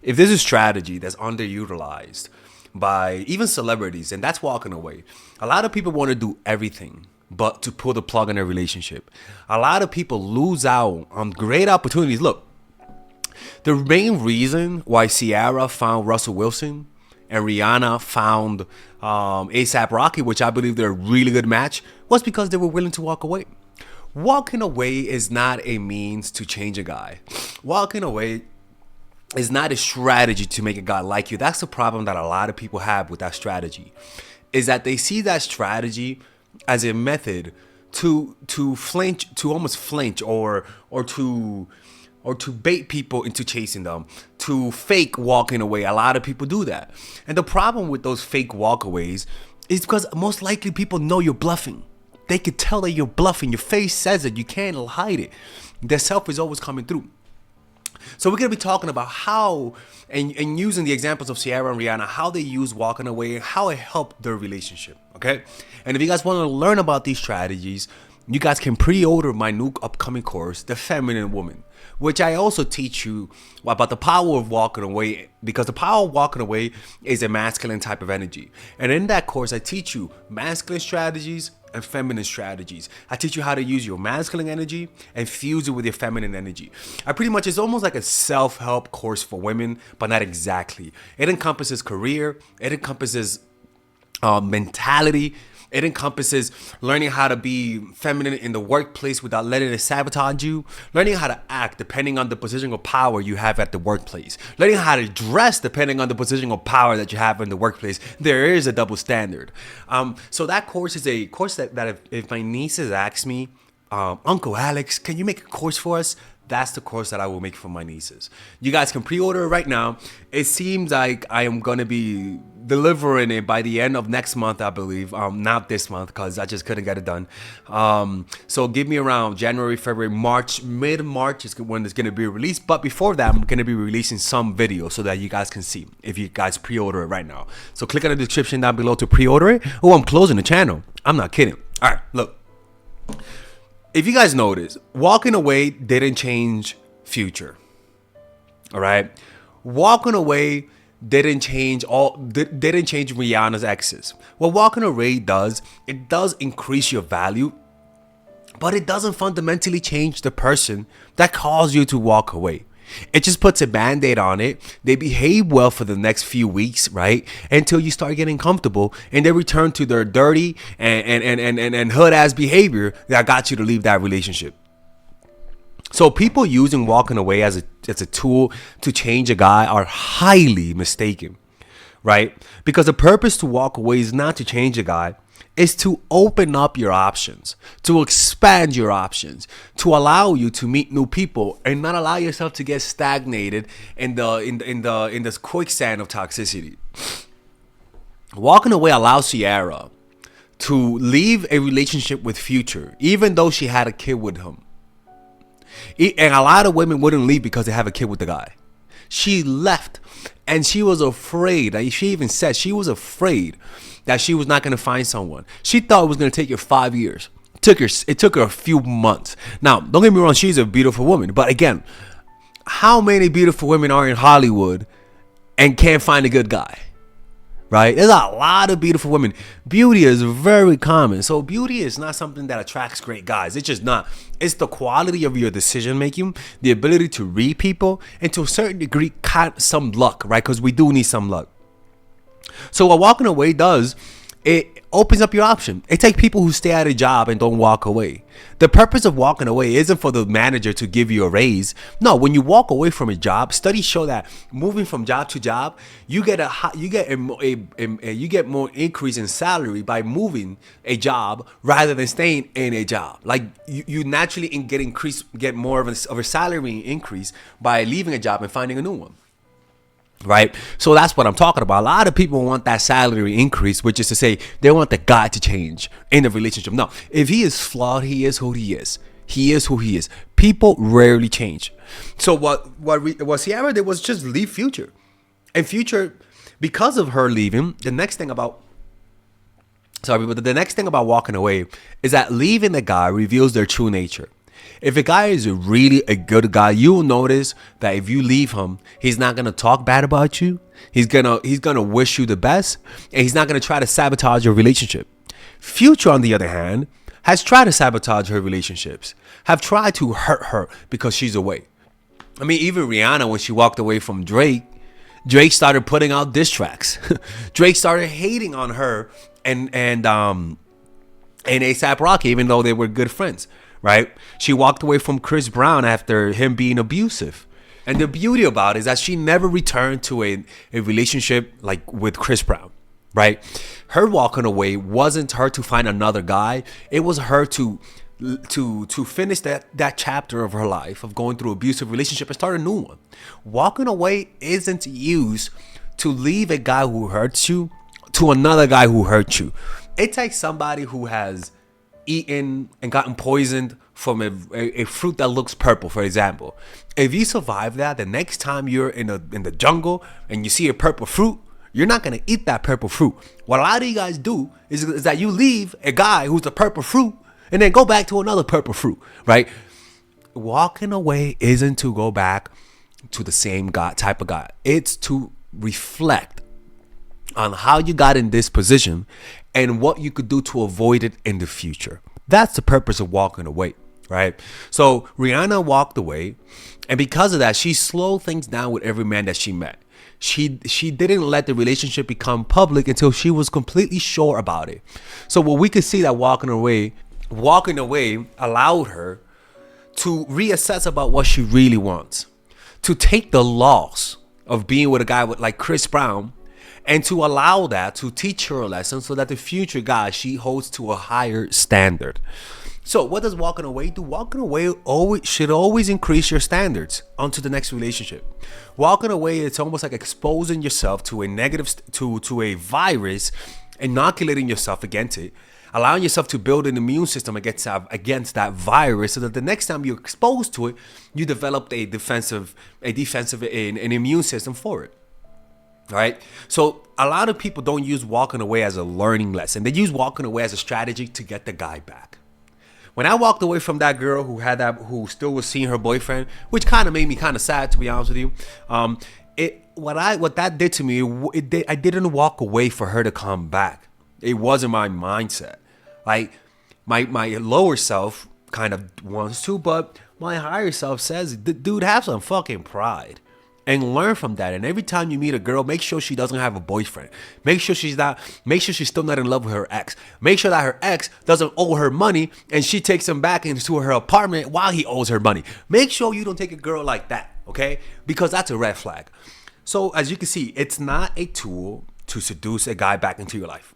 if there's a strategy that's underutilized by even celebrities, and that's walking away. A lot of people want to do everything but to pull the plug in a relationship. A lot of people lose out on great opportunities. Look, the main reason why Ciara found Russell Wilson and Rihanna found ASAP Rocky, which I believe they're a really good match, was because they were willing to walk away. Walking away is not a means to change a guy. Walking away is not a strategy to make a guy like you. That's the problem that a lot of people have with that strategy, is that they see that strategy as a method to flinch, to almost flinch, or to bait people into chasing them, to fake walking away. A lot of people do that. And the problem with those fake walkaways is because most likely people know you're bluffing. They could tell that you're bluffing. Your face says it. You can't hide it. The self is always coming through. So we're going to be talking about how, and using the examples of Ciara and Rihanna, how they use walking away and how it helped their relationship, okay? And if you guys want to learn about these strategies, you guys can pre-order my new upcoming course, The Feminine Woman, which I also teach you about the power of walking away, because the power of walking away is a masculine type of energy. And in that course, I teach you masculine strategies and feminine strategies. I teach you how to use your masculine energy and fuse it with your feminine energy. It's almost like a self-help course for women, but not exactly. It encompasses career, it encompasses mentality, it encompasses learning how to be feminine in the workplace without letting it sabotage you, learning how to act depending on the position of power you have at the workplace, learning how to dress depending on the position of power that you have in the workplace. There is a double standard. So that course is a course that if my nieces ask me, Uncle Alex, can you make a course for us? That's the course that I will make for my nieces. You guys can pre-order it right now. It seems like I am going to be delivering it by the end of next month, I believe. Not this month, because I just couldn't get it done. So give me around January, February, March. Mid-March is when it's going to be released. But before that, I'm going to be releasing some videos so that you guys can see if you guys pre-order it right now. So click on the description down below to pre-order it. Oh, I'm closing the channel. I'm not kidding. All right, look. If you guys notice, walking away didn't change Future. All right, walking away didn't change Rihanna's exes. What walking away does, it does increase your value, but it doesn't fundamentally change the person that caused you to walk away. It just puts a band-aid on it. They behave well for the next few weeks, right? Until you start getting comfortable and they return to their dirty and hood-ass behavior that got you to leave that relationship. So people using walking away as a tool to change a guy are highly mistaken, right? Because the purpose to walk away is not to change a guy. Is to open up your options, to expand your options, to allow you to meet new people and not allow yourself to get stagnated in this quicksand of toxicity. Walking away allows Ciara to leave a relationship with Future, even though she had a kid with him. And a lot of women wouldn't leave because they have a kid with the guy. She left, and she was afraid. She even said she was afraid that she was not going to find someone. She thought it was going to take her 5 years. It took her a few months. Now, don't get me wrong, she's a beautiful woman. But again, how many beautiful women are in Hollywood and can't find a good guy? Right? There's a lot of beautiful women. Beauty is very common. So beauty is not something that attracts great guys. It's just not. It's the quality of your decision making, the ability to read people, and to a certain degree, some luck, right? Because we do need some luck. So what walking away does, it opens up your option. It takes people who stay at a job and don't walk away. The purpose of walking away isn't for the manager to give you a raise. No, when you walk away from a job, studies show that moving from job to job, you get more increase in salary by moving a job rather than staying in a job. Like you naturally get more of a salary increase by leaving a job and finding a new one. Right? So that's what I'm talking about. A lot of people want that salary increase, which is to say they want the guy to change in the relationship. No, if he is flawed, he is who he is. He is who he is. People rarely change. So what Ciara did was just leave Future. And Future, because of her leaving, the next thing about walking away is that leaving the guy reveals their true nature. If a guy is really a good guy, you'll notice that if you leave him, he's not gonna talk bad about you. He's gonna wish you the best, and he's not gonna try to sabotage your relationship. Future, on the other hand, has tried to sabotage her relationships, have tried to hurt her because she's away. I mean, even Rihanna, when she walked away from Drake, Drake started putting out diss tracks. Drake started hating on her and ASAP Rocky, even though they were good friends, right? She walked away from Chris Brown after him being abusive. And the beauty about it is that she never returned to a relationship like with Chris Brown, right? Her walking away wasn't her to find another guy. It was her to finish that chapter of her life of going through abusive relationship and start a new one. Walking away isn't used to leave a guy who hurts you to another guy who hurt you. It takes somebody who has eaten and gotten poisoned from a fruit that looks purple, for example. If you survive that, the next time you're in the jungle and you see a purple fruit, you're not gonna eat that purple fruit. What a lot of you guys do is that you leave a guy who's a purple fruit and then go back to another purple fruit, right? Walking away isn't to go back to the same guy, type of guy. It's to reflect on how you got in this position and what you could do to avoid it in the future. That's the purpose of walking away, right? So Rihanna walked away, and because of that, she slowed things down with every man that she met. She didn't let the relationship become public until she was completely sure about it. So what we could see that walking away allowed her to reassess about what she really wants, to take the loss of being with a guy like Chris Brown, and to allow that to teach her a lesson so that the future guy she holds to a higher standard. So what does walking away do? Walking away should always increase your standards onto the next relationship. Walking away, it's almost like exposing yourself to a negative, to a virus, inoculating yourself against it, allowing yourself to build an immune system against that virus, so that the next time you're exposed to it, you developed an immune system for it. All right. So a lot of people don't use walking away as a learning lesson. They use walking away as a strategy to get the guy back. When I walked away from that girl who still was seeing her boyfriend, which kind of made me kind of sad, to be honest with you. What that did to me, I didn't walk away for her to come back. It wasn't my mindset. Like my lower self kind of wants to, but my higher self says, dude, have some fucking pride and learn from that. And every time you meet a girl, make sure she doesn't have a boyfriend. Make sure she's still not in love with her ex. Make sure that her ex doesn't owe her money and she takes him back into her apartment while he owes her money. Make sure you don't take a girl like that, okay? Because that's a red flag. So as you can see, it's not a tool to seduce a guy back into your life.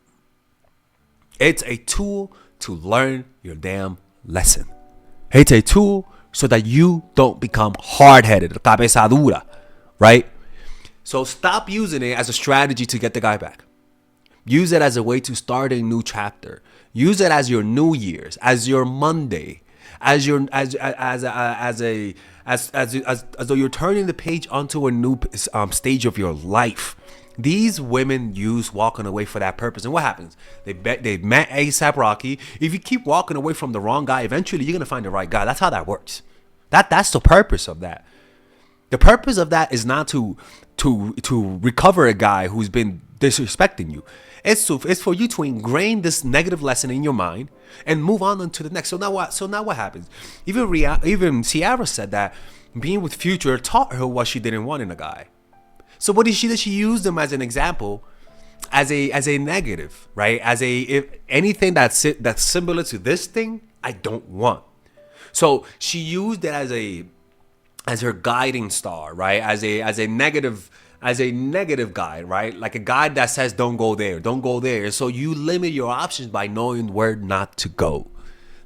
It's a tool to learn your damn lesson. It's a tool so that you don't become hard-headed, cabeza dura, right? So stop using it as a strategy to get the guy back. Use it as a way to start a new chapter. Use it as your New Year's, as your Monday, as though you're turning the page onto a new stage of your life. These women use walking away for that purpose. And what happens? They met ASAP Rocky. If you keep walking away from the wrong guy, eventually you're going to find the right guy. That's how that works. That's the purpose of that. The purpose of that is not to recover a guy who's been disrespecting you. It's for you to ingrain this negative lesson in your mind and move on to the next. So now what happens? Even Ciara said that being with Future taught her what she didn't want in a guy. So what did she do? She used them as an example, as a negative, right? If anything that's similar to this thing, I don't want. So she used it as her guiding star, right? As a negative guide, right? Like a guide that says don't go there. So you limit your options by knowing where not to go.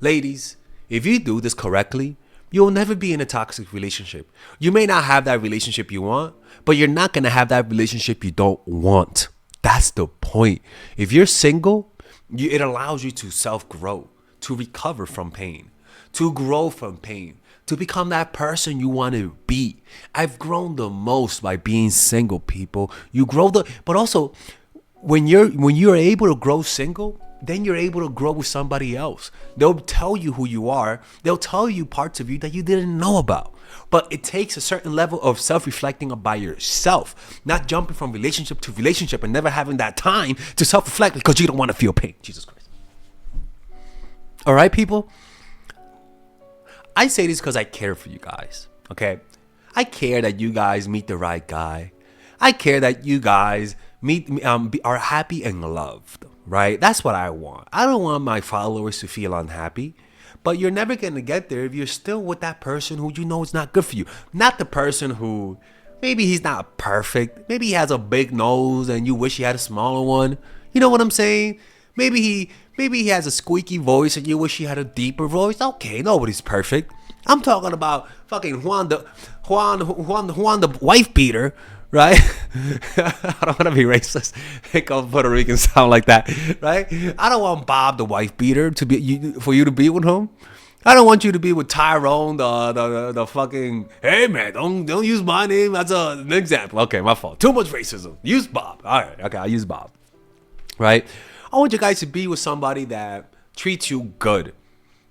Ladies, if you do this correctly, you'll never be in a toxic relationship. You may not have that relationship you want, but you're not going to have that relationship you don't want. That's the point. If you're single, it allows you to self-grow, to recover from pain, to grow from pain, to become that person you want to be. I've grown the most by being single, people. You grow but also when you're able to grow single, then you're able to grow with somebody else. They'll tell you who you are. They'll tell you parts of you that you didn't know about. But it takes a certain level of self-reflecting by yourself, not jumping from relationship to relationship and never having that time to self-reflect because you don't want to feel pain. Jesus Christ. All right, people? I say this because I care for you guys, okay? I care that you guys meet the right guy. I care that you guys are happy and loved, right? That's what I want. I don't want my followers to feel unhappy. But you're never going to get there if you're still with that person who you know is not good for you. Not the person who, maybe he's not perfect. Maybe he has a big nose and you wish he had a smaller one. You know what I'm saying? Maybe he has a squeaky voice and you wish he had a deeper voice. Okay, nobody's perfect. I'm talking about fucking Juan the wife beater, right? I don't want to be racist. Because Puerto Ricans sound like that, right? I don't want Bob the wife beater for you to be with him. I don't want you to be with Tyrone, the fucking, hey man, don't use my name as an example. Okay, my fault. Too much racism. Use Bob. All right, okay, I'll use Bob. Right? I want you guys to be with somebody that treats you good.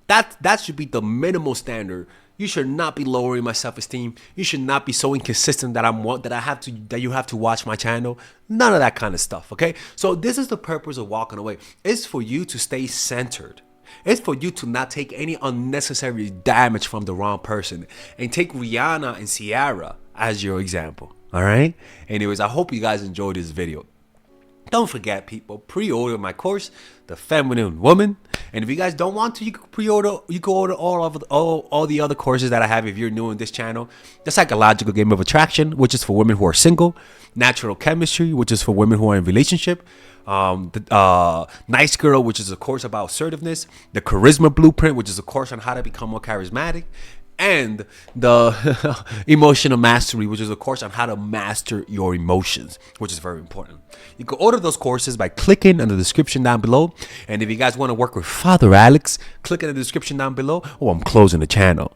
That should be the minimal standard. You should not be lowering my self-esteem. You should not be so inconsistent that you have to watch my channel. None of that kind of stuff, okay? So this is the purpose of walking away. It's for you to stay centered. It's for you to not take any unnecessary damage from the wrong person. And take Rihanna and Ciara as your example, all right? Anyways, I hope you guys enjoyed this video. Don't forget, people, pre-order my course, The Feminine Woman. And if you guys don't want to, you can pre-order. You can order all the other courses that I have if you're new in this channel. The Psychological Game of Attraction, which is for women who are single. Natural Chemistry, which is for women who are in relationship. The Nice Girl, which is a course about assertiveness. The Charisma Blueprint, which is a course on how to become more charismatic. And the Emotional Mastery, which is a course on how to master your emotions, which is very important. You can order those courses by clicking in the description down below. And if you guys want to work with Father Alex, click in the description down below, or I'm closing the channel.